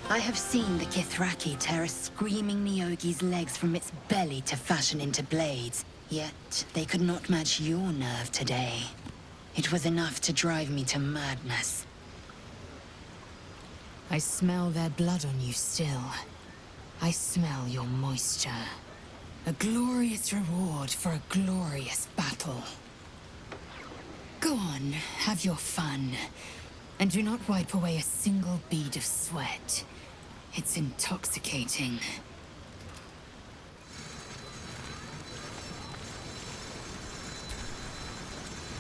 I have seen the Kithraki tear a screaming Neogi's legs from its belly to fashion into blades. Yet, they could not match your nerve today. It was enough to drive me to madness. I smell their blood on you still. I smell your moisture. A glorious reward for a glorious battle. Go on, have your fun. And do not wipe away a single bead of sweat. It's intoxicating.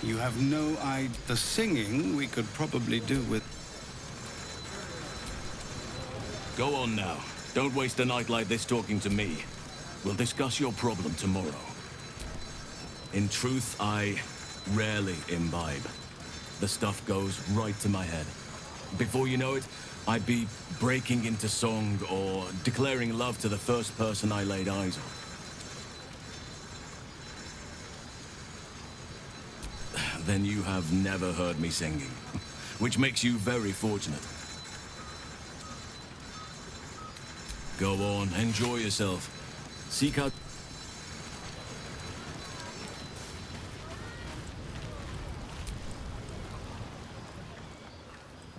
You have no idea. The singing we could probably do with... Go on now. Don't waste a night like this talking to me. We'll discuss your problem tomorrow. In truth, I rarely imbibe. The stuff goes right to my head. Before you know it, I'd be breaking into song or declaring love to the first person I laid eyes on. Then you have never heard me singing, which makes you very fortunate. Go on, enjoy yourself. Seek out...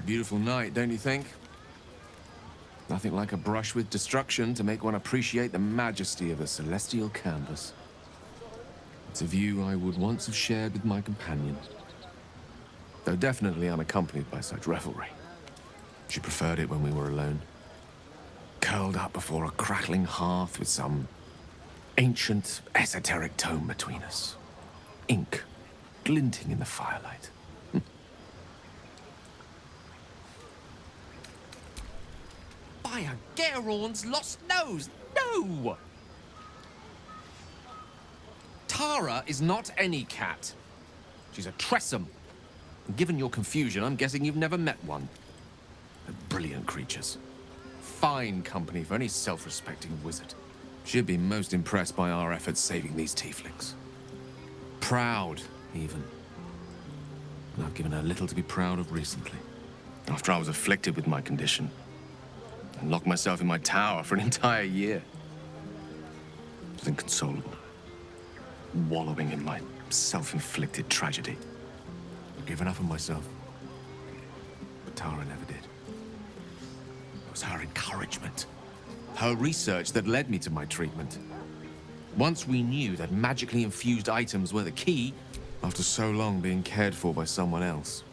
Beautiful night, don't you think? Nothing like a brush with destruction to make one appreciate the majesty of a celestial canvas. It's a view I would once have shared with my companion, though definitely unaccompanied by such revelry. She preferred it when we were alone, curled up before a crackling hearth with some ancient, esoteric tome between us. Ink glinting in the firelight. By a Gerorn's lost nose! No! Tara is not any cat. She's a Tressum. And given your confusion, I'm guessing you've never met one. They're brilliant creatures. Fine company for any self-respecting wizard. She'd be most impressed by our efforts saving these tieflings. Proud, even. And I've given her little to be proud of recently. After I was afflicted with my condition, and locked myself in my tower for an entire year. It was inconsolable. Wallowing in my self-inflicted tragedy. I've given up on myself. But Tara never did. It was her encouragement, her research that led me to my treatment. Once we knew that magically infused items were the key, after so long being cared for by someone else,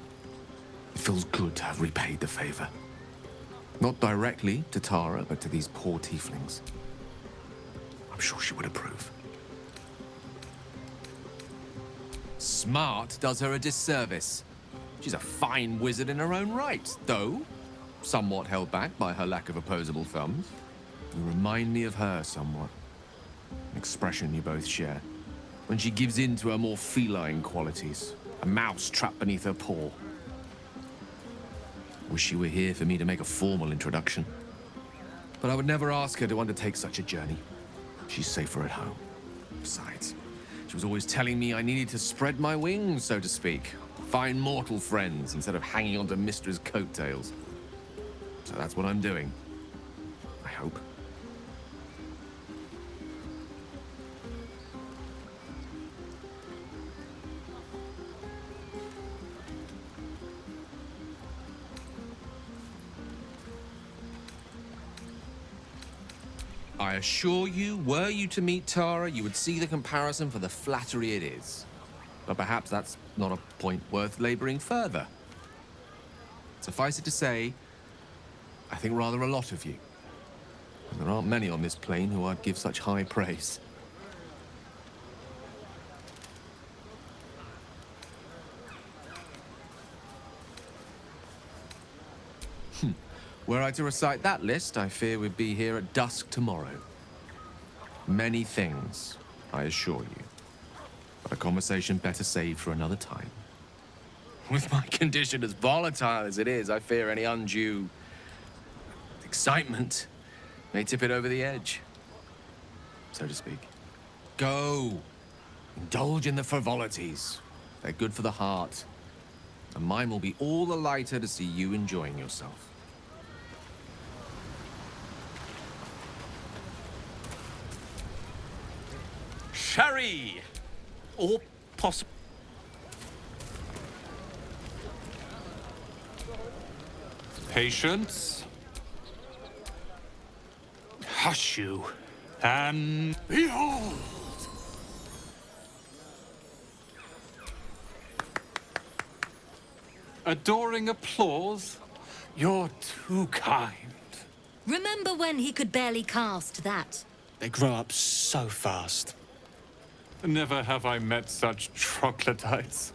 it feels good to have repaid the favor. Not directly to Tara, but to these poor tieflings. I'm sure she would approve. Smart does her a disservice. She's a fine wizard in her own right, though somewhat held back by her lack of opposable thumbs. You remind me of her somewhat. An expression you both share. When she gives in to her more feline qualities. A mouse trapped beneath her paw. Wish she were here for me to make a formal introduction. But I would never ask her to undertake such a journey. She's safer at home. Besides, she was always telling me I needed to spread my wings, so to speak. Find mortal friends instead of hanging onto Mistra's coattails. So that's what I'm doing. I hope. I assure you, were you to meet Tara, you would see the comparison for the flattery it is. But perhaps that's not a point worth laboring further. Suffice it to say, I think rather a lot of you. And there aren't many on this plane who I'd give such high praise. Were I to recite that list, I fear we'd be here at dusk tomorrow. Many things, I assure you. But a conversation better saved for another time. With my condition as volatile as it is, I fear any undue excitement may tip it over the edge, so to speak. Go. Indulge in the frivolities. They're good for the heart. And mine will be all the lighter to see you enjoying yourself. cherry! Or possibly... Patience. Hush you, and behold! Adoring applause? You're too kind. Remember when he could barely cast that? They grow up so fast. Never have I met such troglodytes.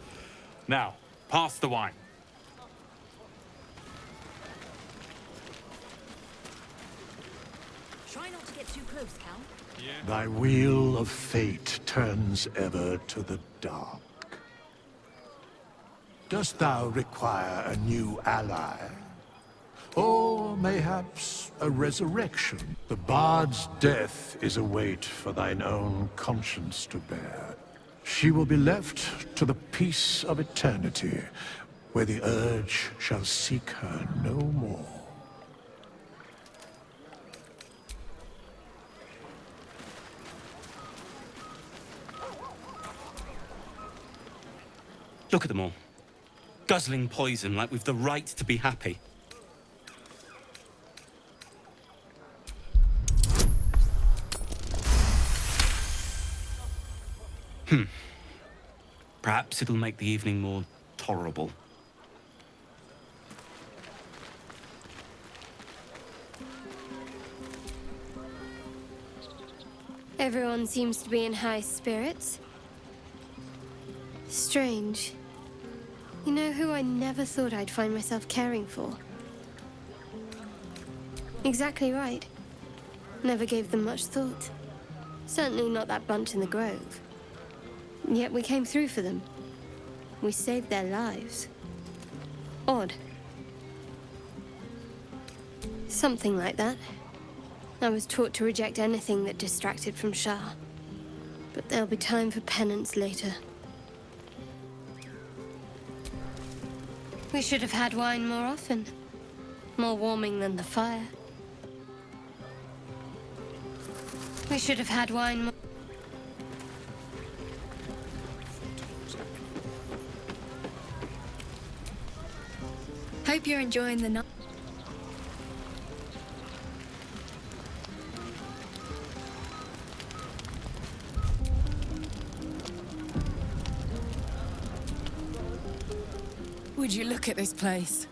Now, pass the wine. Try not to get too close, Cal. Thy wheel of fate turns ever to the dark. Dost thou require a new ally? Or mayhaps a resurrection? The bard's death is a weight for thine own conscience to bear. She will be left to the peace of eternity, where the urge shall seek her no more. Look at them all. Guzzling poison like we've the right to be happy. Perhaps it'll make the evening more tolerable. Everyone seems to be in high spirits. Strange. You know who I never thought I'd find myself caring for? Exactly right. Never gave them much thought. Certainly not that bunch in the grove. Yet we came through for them. We saved their lives. Odd. Something like that. I was taught to reject anything that distracted from Shah. But there'll be time for penance later. We should have had wine more often. More warming than the fire. We should have had wine more... Hope you're enjoying the night. Would you look at this place?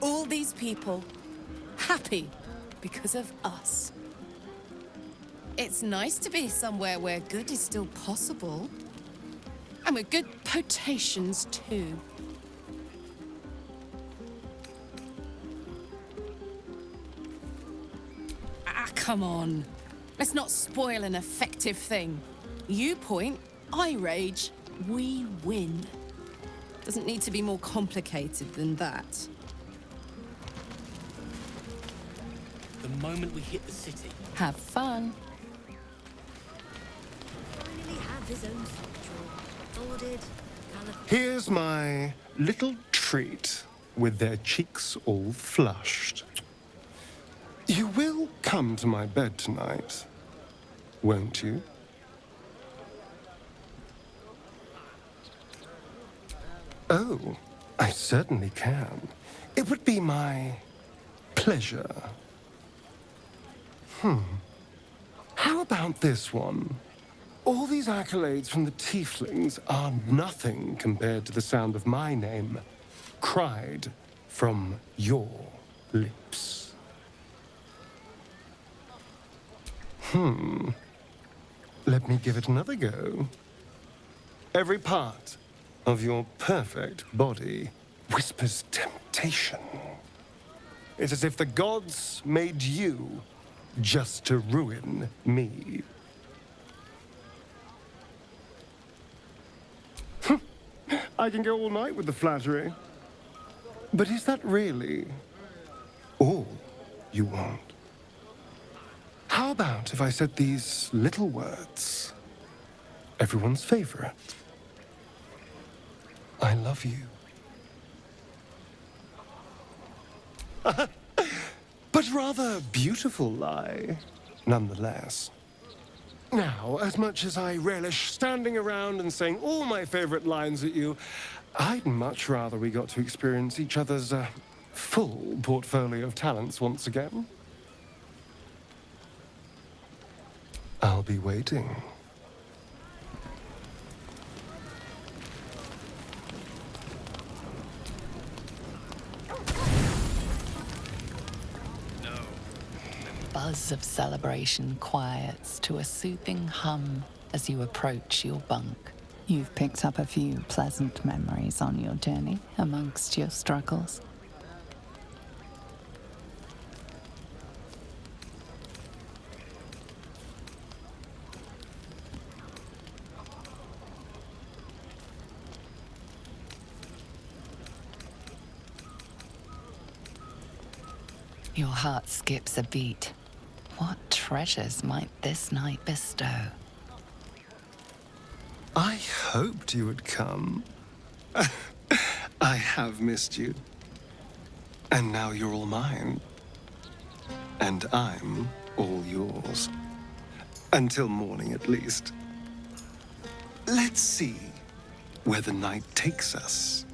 All these people happy because of us. It's nice to be somewhere where good is still possible. And with good potations too. Come on. Let's not spoil an effective thing. You point, I rage, we win. Doesn't need to be more complicated than that. The moment we hit the city. Have fun. Finally have his own factory. Ordered, Here's my little treat, with their cheeks all flushed. You will come to my bed tonight, won't you? Oh, I certainly can. It would be my pleasure. How about this one? All these accolades from the tieflings are nothing compared to the sound of my name, cried from your lips. Let me give it another go. Every part of your perfect body whispers temptation. It's as if the gods made you just to ruin me. I can go all night with the flattery. But is that really all you want? How about if I said these little words? Everyone's favorite. I love you. But rather beautiful lie, nonetheless. Now, as much as I relish standing around and saying all my favorite lines at you, I'd much rather we got to experience each other's full portfolio of talents once again. I'll be waiting. Buzz of celebration quiets to a soothing hum as you approach your bunk. You've picked up a few pleasant memories on your journey amongst your struggles. Your heart skips a beat. What treasures might this night bestow? I hoped you would come. I have missed you. And now you're all mine. And I'm all yours. Until morning, at least. Let's see where the night takes us.